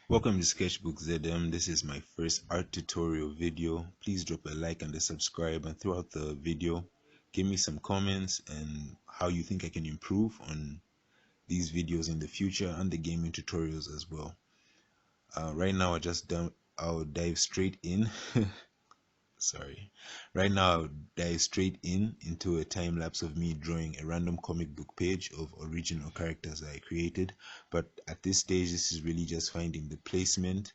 Welcome to Sketchbook ZM. This is my first art tutorial video. Please drop a like and a subscribe, and throughout the video give me some comments and how you think I can improve on these videos in the future and the gaming tutorials as well. Right now I'll dive straight in. Sorry. Right now I'll dive straight into a time lapse of me drawing a random comic book page of original characters that I created. But at this stage, this is really just finding the placement,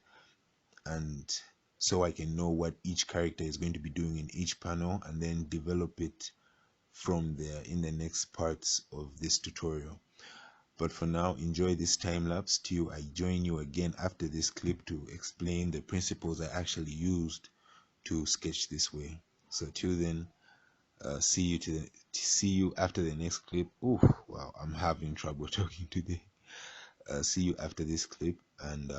and so I can know what each character is going to be doing in each panel, and then develop it from there in the next parts of this tutorial. But for now, enjoy this time lapse till I join you again after this clip to explain the principles I actually used to sketch this way. So till then, see you after the next clip. Oh wow, I'm having trouble talking today. See you after this clip, and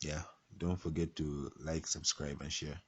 yeah, don't forget to like, subscribe, and share.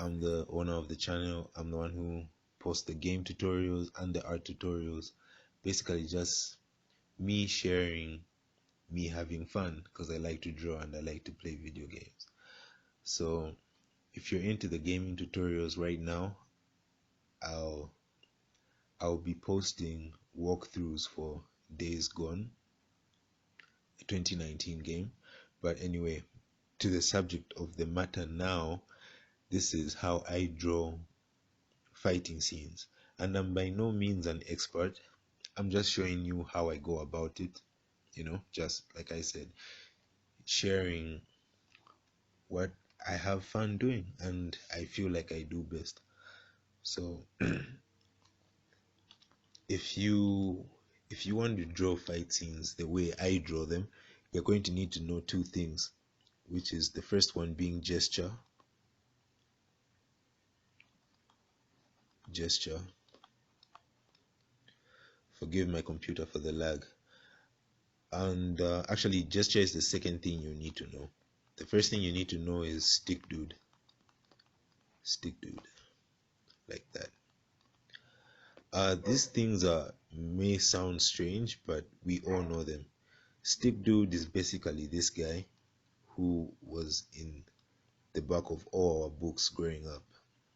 I'm the owner of the channel. I'm the one who posts the game tutorials and the art tutorials. Basically, just me sharing, me having fun, because I like to draw and I like to play video games. So if you're into the gaming tutorials right now, I'll be posting walkthroughs for Days Gone, a 2019 game. But anyway, to the subject of the matter now, this is how I draw fighting scenes. And I'm by no means an expert. I'm just showing you how I go about it, just like I said, sharing what I have fun doing and I feel like I do best. So if you want to draw fight scenes the way I draw them, you're going to need to know two things, which is the first one being gesture. Forgive my computer for the lag. And actually, gesture is the second thing you need to know. The first thing you need to know is stick dude, like that. These things may sound strange, but we all know them. Stick dude is basically this guy who was in the back of all our books growing up.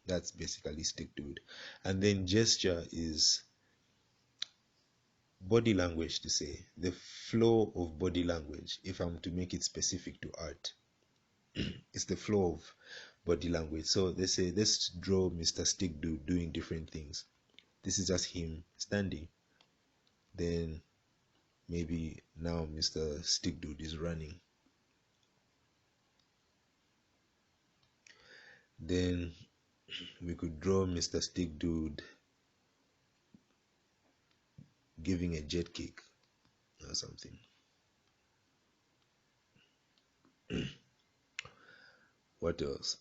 That's basically stick dude. And then gesture is body language, to say the flow of body language. If I'm to make it specific to art, it's the flow of body language. So they say, let's draw Mr. Stick Dude doing different things. This is just him standing. Then maybe now Mr. Stick Dude is running. Then we could draw Mr. Stick Dude giving a jet kick or something. What else?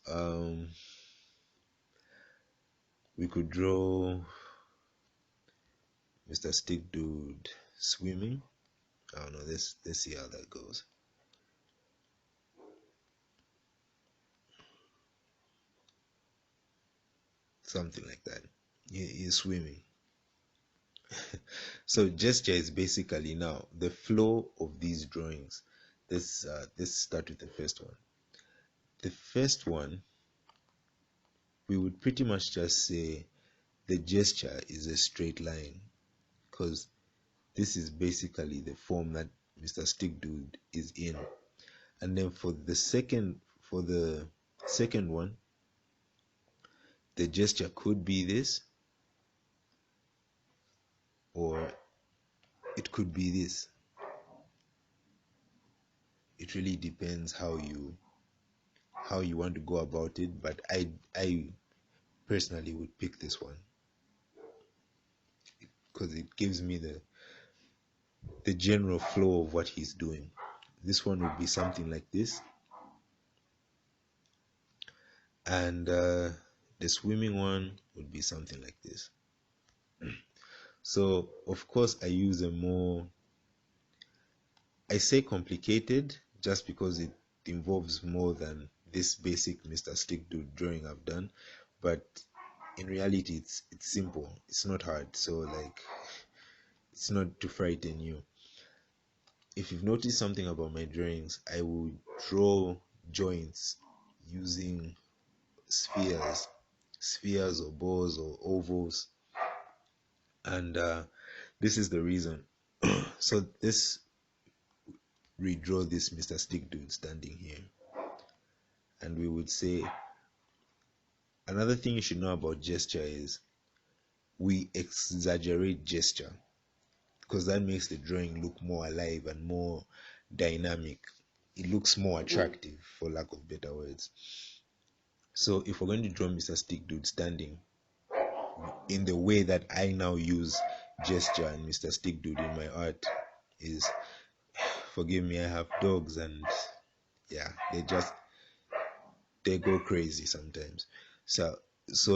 We could draw Mr. Stick Dude swimming. I don't know. Let's see how that goes. Something like that. He's swimming. So gesture is basically now the flow of these drawings. Let's start with the first one. The first one, we would pretty much just say the gesture is a straight line, because this is basically the form that Mr. Stick Dude is in. And then for the second one, the gesture could be this, or it could be this. It really depends how you want to go about it, but I personally would pick this one because it gives me the general flow of what he's doing. This one would be something like this, and the swimming one would be something like this. So of course I say complicated just because it involves more than this basic Mr. Stick Dude drawing I've done, but in reality it's simple. It's not hard, so like it's not to frighten you. If you've noticed something about my drawings, I will draw joints using spheres or balls or ovals, and this is the reason. So redraw this Mr. Stick Dude standing here, and we would say another thing you should know about gesture is we exaggerate gesture because that makes the drawing look more alive and more dynamic. It looks more attractive, for lack of better words. So if we're going to draw Mr. Stick Dude standing in the way that I now use gesture and Mr. Stick Dude in my art is, forgive me, I have dogs and yeah, they go crazy sometimes. So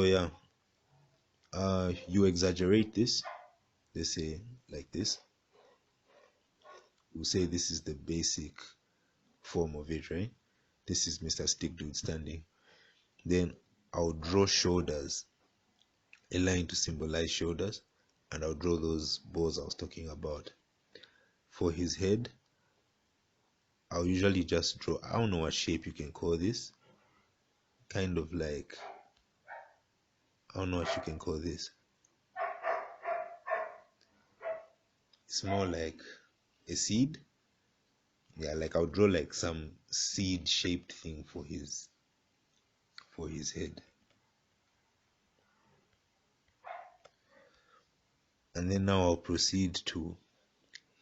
yeah, you exaggerate this. They say like this. We'll say this is the basic form of it, right? This is Mr. Stick Dude standing. Then I'll draw shoulders, a line to symbolize shoulders, and I'll draw those balls I was talking about. For his head, I'll usually just draw, I don't know what shape you can call this, kind of like, I don't know what you can call this. It's more like a seed. Yeah, like I'll draw like some seed shaped thing for his head. And then now I'll proceed to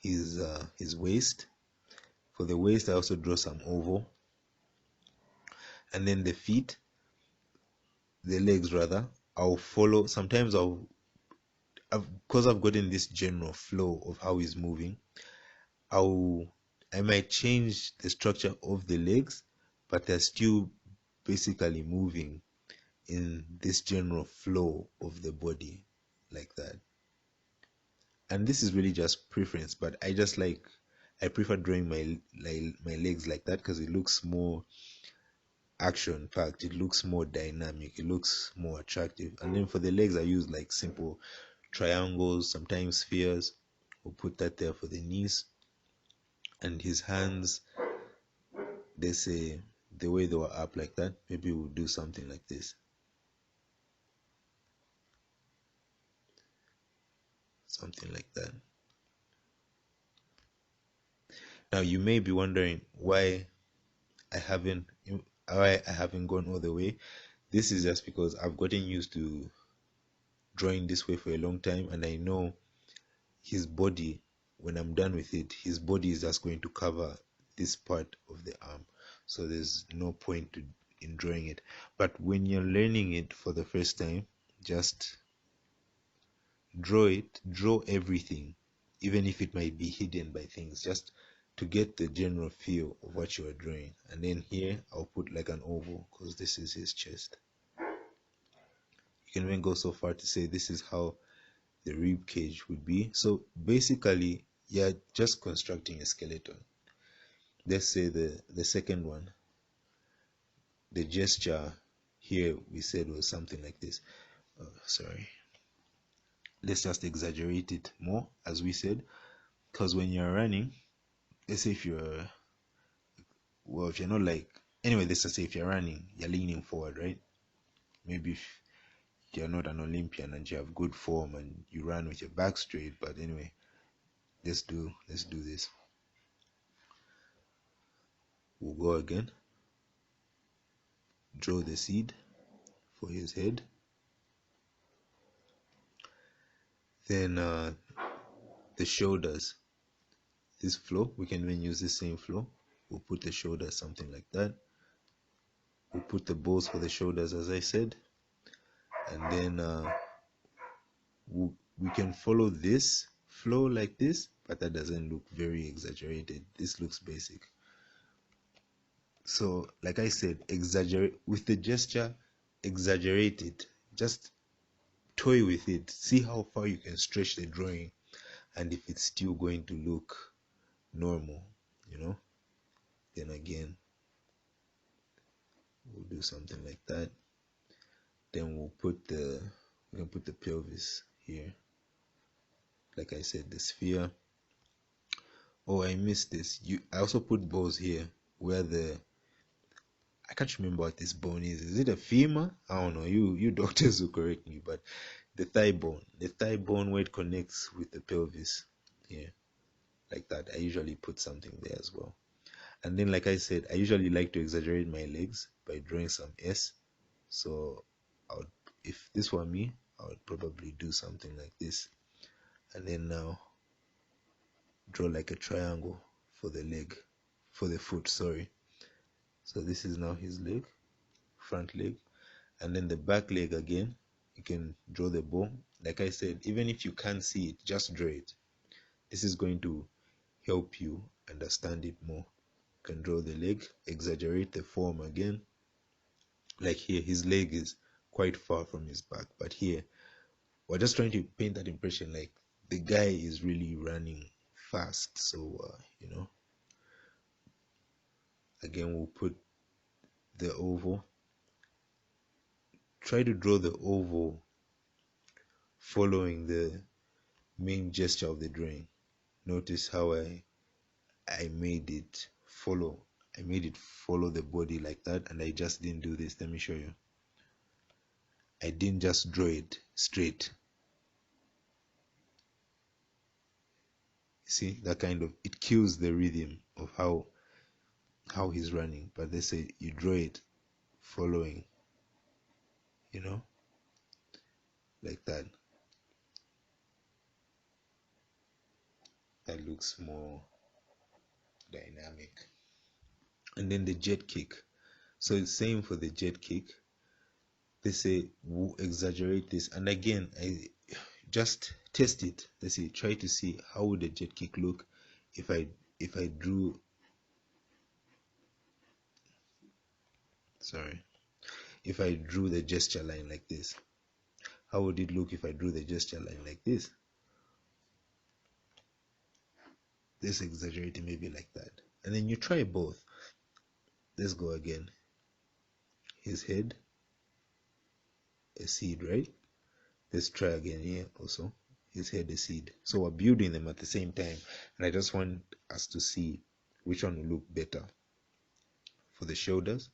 his waist. For the waist, I also draw some oval. And then the feet, the legs rather, I'll follow. Sometimes because I've gotten this general flow of how he's moving, I'll I might change the structure of the legs, but they're still basically moving in this general flow of the body, like that. And this is really just preference, but I prefer drawing my legs like that because it looks more action packed, it looks more dynamic, it looks more attractive. And then for the legs, I use like simple triangles, sometimes spheres. We'll put that there for the knees. And his hands, they say the way they were up like that, maybe we'll do something like this. Something like that. Now you may be wondering I haven't why I haven't gone all the way. This is just because I've gotten used to drawing this way for a long time, and I know his body, when I'm done with it, his body is just going to cover this part of the arm. So there's no point in drawing it. But when you're learning it for the first time, just draw everything, even if it might be hidden by things, just to get the general feel of what you are drawing. And then here I'll put like an oval because this is his chest. You can even go so far to say this is how the rib cage would be. So basically, you're just constructing a skeleton. Let's say the second one, the gesture here we said was something like this. Sorry. Let's just exaggerate it more, as we said, because when you're running, let's say if you're not like, anyway, let's just say if you're running, you're leaning forward, right? Maybe if you're not an Olympian and you have good form and you run with your back straight, but anyway, let's do this. We'll go again. Draw the seed for his head. Then the shoulders. This flow, we can even use the same flow. We'll put the shoulders something like that. We'll put the bows for the shoulders, as I said, and then we can follow this flow like this, but that doesn't look very exaggerated. This looks basic. So like I said, exaggerate with the gesture, exaggerate it, just toy with it, see how far you can stretch the drawing, and if it's still going to look normal, then again we'll do something like that. Then we can put the pelvis here, like I said, the sphere. Oh, I missed this. I also put bows here where I can't remember what this bone is. Is it a femur? I don't know. You doctors will correct me, but the thigh bone where it connects with the pelvis, yeah, like that. I usually put something there as well. And then, like I said, I usually like to exaggerate my legs by drawing some S. So if this were me, I would probably do something like this. And then now draw like a triangle for the foot, sorry. So this is now his leg, front leg. And then the back leg again, you can draw the bow. Like I said, even if you can't see it, just draw it. This is going to help you understand it more. You can draw the leg, exaggerate the form again. Like here, his leg is quite far from his back, but here we're just trying to paint that impression like the guy is really running fast. So again, we'll put the oval. Try to draw the oval following the main gesture of the drawing. Notice how I made it follow. I made it follow the body like that, and I just didn't do this. Let me show you. I didn't just draw it straight. See, that kind of, it kills the rhythm of how he's running. But they say you draw it following, like that. that looks more dynamic. And then the jet kick. So it's same for the jet kick. They say exaggerate this, and again, I just test it. They say try to see how would the jet kick look if I drew. Sorry, if I drew the gesture line like this. How would it look if I drew the gesture line like this? This exaggerating maybe like that, and then you try both. Let's go again. His head, a seed, right? Let's try again here also. His head, a seed. So we're building them at the same time, and I just want us to see which one will look better. For the shoulders,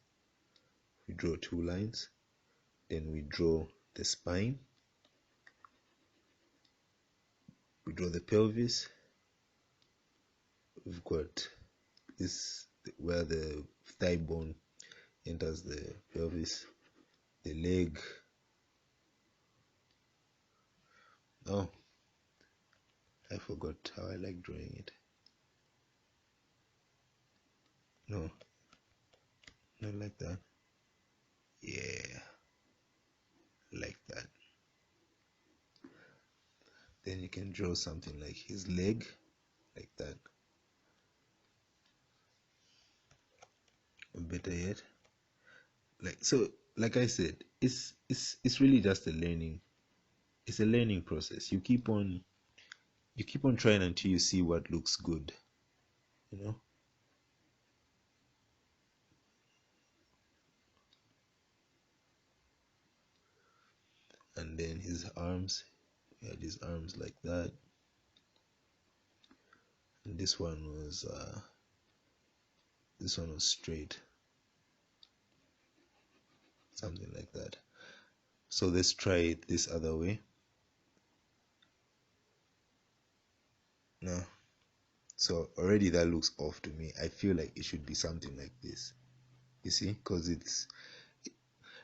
we draw two lines, then we draw the spine, we draw the pelvis. We've got this where the thigh bone enters the pelvis, the leg. Oh, I forgot how I like drawing it. No, not like that. Yeah, like that. Then you can draw something like his leg, like that. Or better yet, like so. Like I said, it's really just a learning. It's a learning process. You keep on trying until you see what looks good. You know. And then his arms, he had his arms like that. And this one was straight, something like that. So let's try it this other way. No, so already that looks off to me. I feel like it should be something like this. You see, because it's,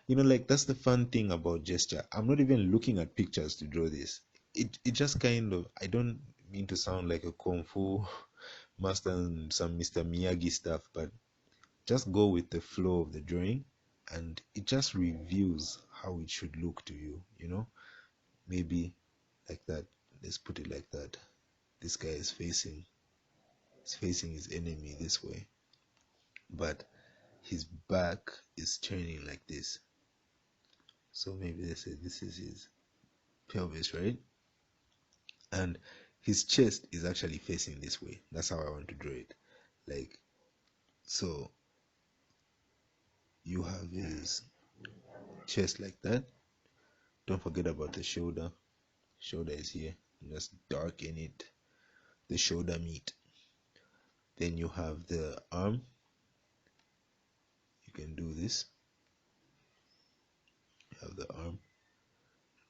like that's the fun thing about gesture. I'm not even looking at pictures to draw this. It just kind of, I don't mean to sound like a kung fu master and some Mr. Miyagi stuff, but just go with the flow of the drawing, and it just reveals how it should look to you. Maybe like that. Let's put it like that. This guy is facing his enemy this way, but his back is turning like this. So maybe they say this is his pelvis, right? And his chest is actually facing this way. That's how I want to draw it. Like, so you have his chest like that. Don't forget about the shoulder. Shoulder is here. Just darken it. The shoulder meat. Then you have the arm. You can do this. You have the arm.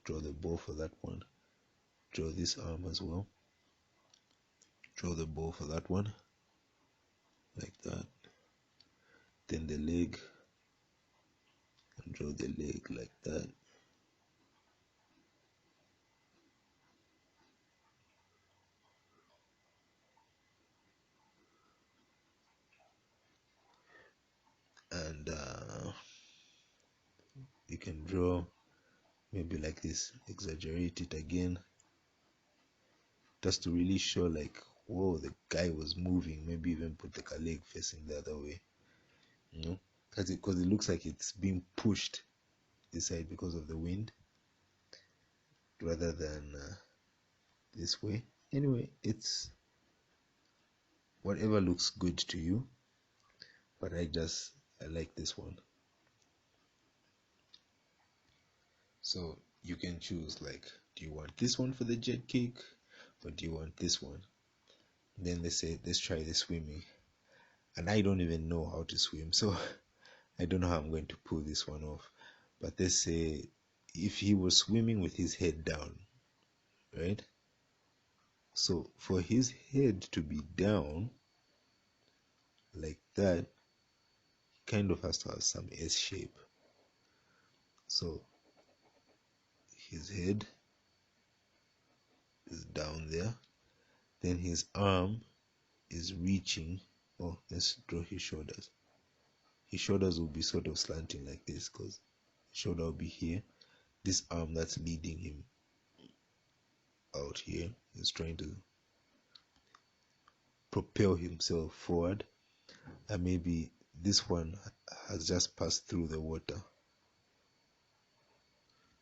Draw the bow for that one. Draw this arm as well. Draw the bow for that one. Like that. Then the leg. And draw the leg like that. And you can draw maybe like this, exaggerate it again, just to really show like, whoa, the guy was moving. Maybe even put like a leg facing the other way, because it looks like it's being pushed this side because of the wind rather than this way. Anyway, it's whatever looks good to you, but I like this one. So you can choose, like, do you want this one for the jet kick, or do you want this one? Then they say, let's try the swimming, and I don't even know how to swim, so I don't know how I'm going to pull this one off. But they say if he was swimming with his head down, right? So for his head to be down like that, he kind of has to have some S shape. So his head is down there. Then his arm is reaching. Oh, let's draw his shoulders. His shoulders will be sort of slanting like this because shoulder will be here. This arm that's leading him out here is trying to propel himself forward, and maybe this one has just passed through the water,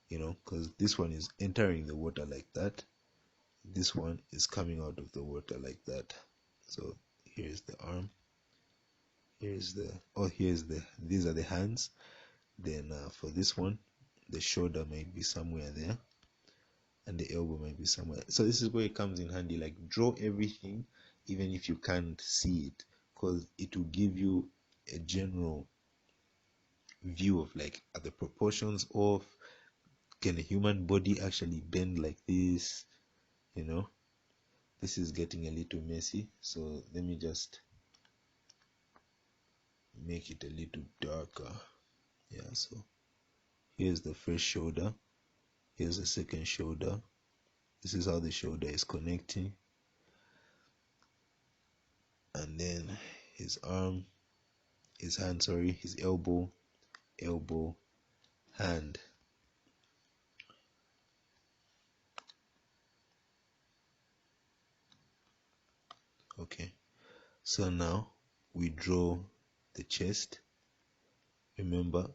because this one is entering the water like that, this one is coming out of the water like that. So here's the arm, here's the these are the hands. Then for this one, the shoulder might be somewhere there and the elbow might be somewhere. So this is where it comes in handy, like draw everything even if you can't see it, because it will give you a general view of like, are the proportions off, can a human body actually bend like this. This is getting a little messy, so let me just make it a little darker. Yeah, so here's the first shoulder, here's the second shoulder. This is how the shoulder is connecting, and then his arm, his hand, sorry, his elbow, hand. Okay, so now we draw the chest. Remember,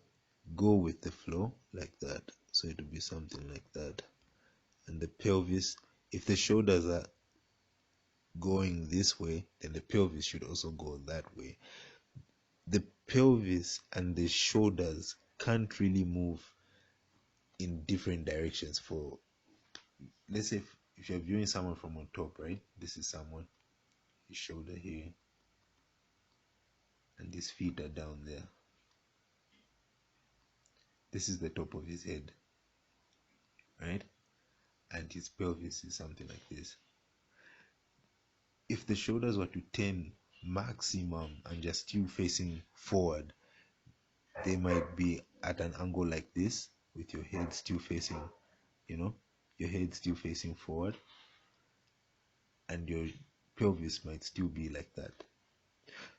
go with the flow like that, so it will be something like that. And the pelvis, if the shoulders are going this way, then the pelvis should also go that way. The pelvis and the shoulders can't really move in different directions. For, let's say, if you're viewing someone from on top, right? This is someone, his shoulder here, and his feet are down there. This is the top of his head, right? And his pelvis is something like this. If the shoulders were to turn maximum and just still facing forward, they might be at an angle like this, with your head still facing, your head still facing forward, and your pelvis might still be like that.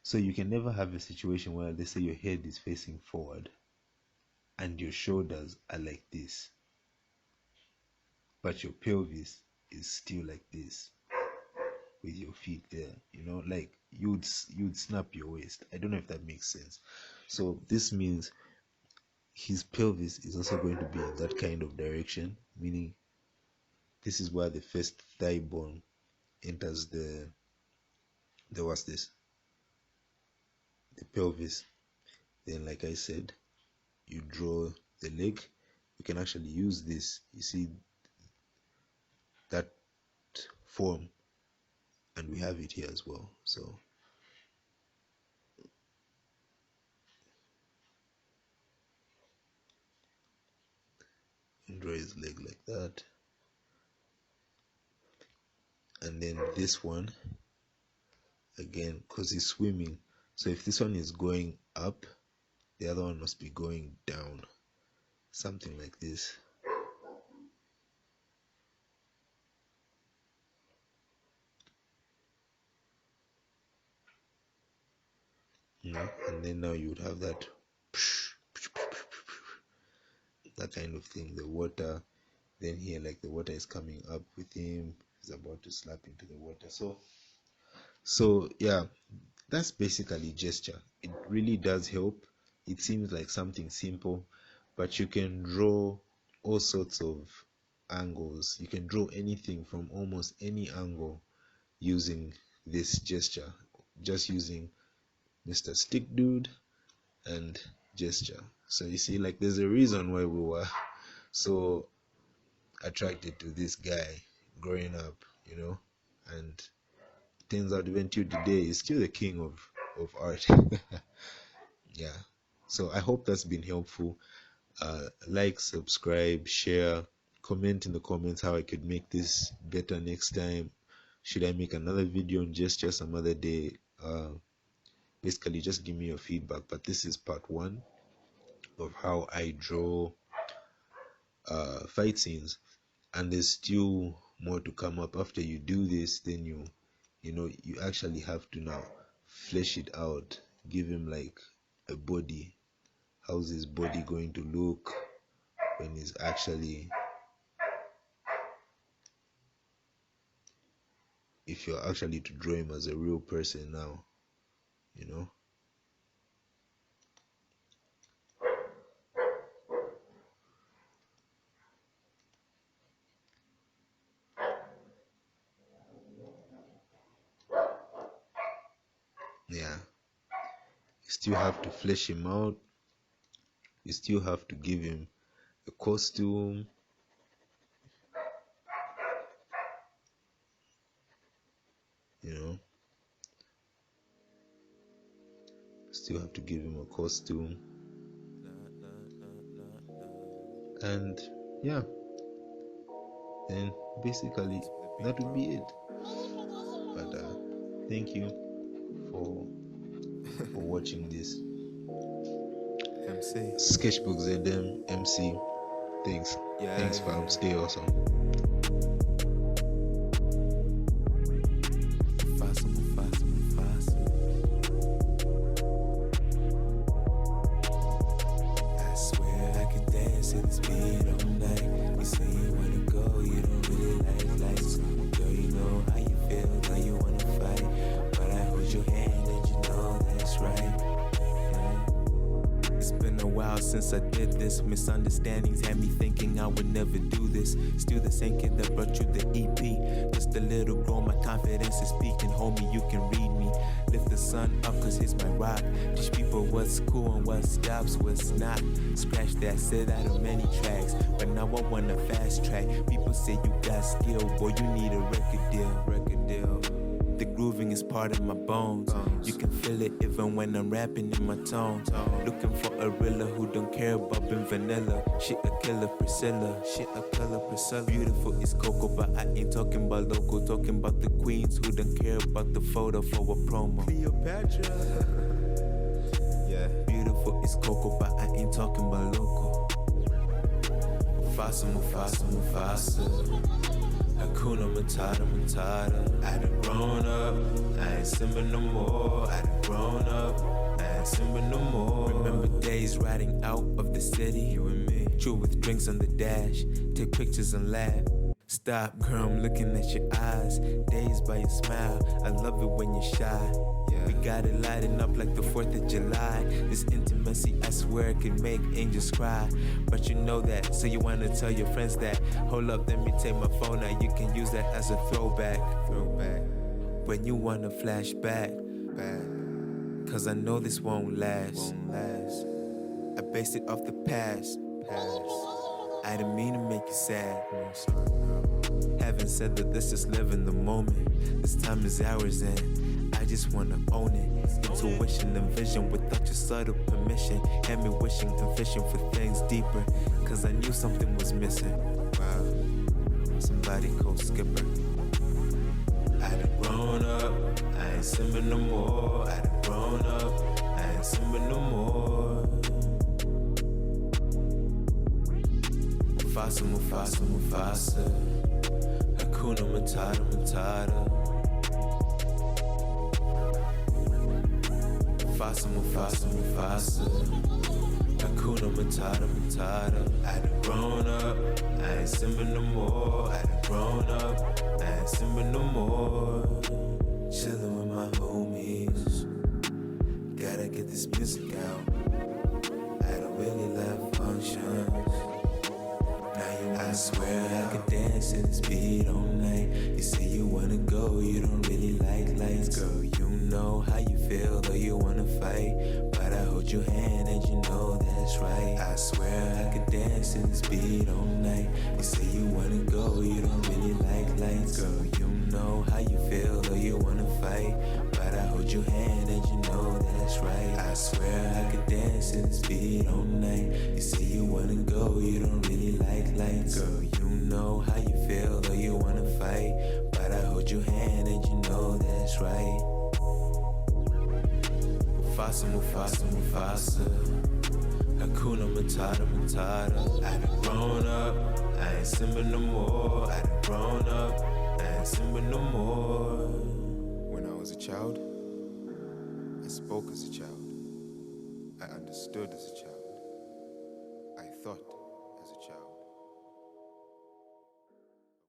So you can never have a situation where, let's say, your head is facing forward and your shoulders are like this, but your pelvis is still like this with your feet there. Like you'd snap your waist. I don't know if that makes sense. So this means his pelvis is also going to be in that kind of direction, meaning this is where the first thigh bone enters the what's this, the pelvis. Then, like I said, you draw the leg. You can actually use this, you see that form, and we have it here as well. So draw his leg like that, and then this one again, because he's swimming, so if this one is going up, the other one must be going down, something like this. And then now you would have that kind of thing, the water. Then here, like, the water is coming up with him, he's about to slap into the water. So yeah, that's basically gesture. It really does help. It seems like something simple, but you can draw all sorts of angles. You can draw anything from almost any angle using this gesture, just using Mr. Stick Dude and gesture. So you see, like, there's a reason why we were so attracted to this guy growing up, and turns out even till today he's still the king of art. Yeah, so I hope that's been helpful. Like, subscribe, share, comment in the comments how I could make this better next time. Should I make another video on gesture some other day? Basically, just give me your feedback. But this is part 1 of how I draw fight scenes, and there's still more to come up. After you do this, then you you actually have to now flesh it out, give him like a body. How's his body going to look when he's actually, if you're actually to draw him as a real person now, yeah. You still have to flesh him out. You still have to give him a costume. Still have to give him a costume. And yeah, then basically that would be it. But thank you for watching this. MC Sketchbook ZM MC. Thanks. Yeah. Thanks fam. Stay awesome. I swear I could dance to this beat all night. You say you wanna go, you don't really like lights. Girl, you know how you feel, girl, you wanna fight. But I hold your hand and you know that's right. It's been a while since I did this. Misunderstandings had me thinking I would never do this. Still the same kid that brought you the EP. Just a little grown, my confidence is speaking. Homie, you can read me. Lift the sun up, cause here's my rock. Teach people what's cool and what stops, what's not. Scratch that, said out of many tracks. But now I want a fast track. People say you got skill, boy, you need a record deal. The grooving is part of my bones. You can feel it even when I'm rapping in my tone. Looking for a realer who don't care about being vanilla. Shit a killer Priscilla. Beautiful is Coco, but I ain't talking about local. Talking about the queens who don't care about the photo for a promo. Cleopatra. Yeah. Beautiful is Coco, but I ain't talking about local. Mufasa. Hakuna Matata. I done grown up, I ain't Simba no more. I done grown up, I ain't Simba no more. Remember days riding out of the city, you and me. Chill with drinks on the dash, take pictures and laugh. Stop, girl, I'm looking at your eyes. Dazed by your smile, I love it when you're shy. We got it lighting up like the 4th of July. This intimacy, I swear, could make angels cry. But you know that, so you wanna tell your friends that. Hold up, let me take my phone out. You can use that as a throwback. When you wanna flash back. Cause I know this won't last. I based it off the past. I didn't mean to make you sad. Haven't said that this is living the moment. This time is ours and I just wanna own it. Intuition and vision without your subtle permission. Had me wishing and fishing for things deeper. Cause I knew something was missing. Wow. Somebody called Skipper. I done grown up, I ain't Simba no more. I done grown up, I ain't Simba no more. Mufasa. Hakuna Matata. Mufasa. Hakuna Matata. I done grown up, I ain't Simba no more. I done grown up, I ain't Simba no more. Chillin' with my homies. Gotta get this music out. I don't really love functions. I swear I could dance to this beat all night. You say you wanna go, you don't really like lights. Girl, you know how you feel, though you wanna fight. But I hold your hand and you know that's right. I swear I could dance to this beat all night. You say you wanna go, you don't really like lights. Girl, you know how you feel, though you wanna fight. But I hold your hand and you know that's right. I swear I could dance to this beat all night. You say you wanna go, you don't really like lights. Girl, you know how you feel, though you wanna fight. But I hold your hand and you know that's right. Mufasa. Hakuna Matata. I done grown up, I ain't Simba no more. I done grown up, I ain't Simba no more. child. I spoke as a child. I understood as a child. I thought.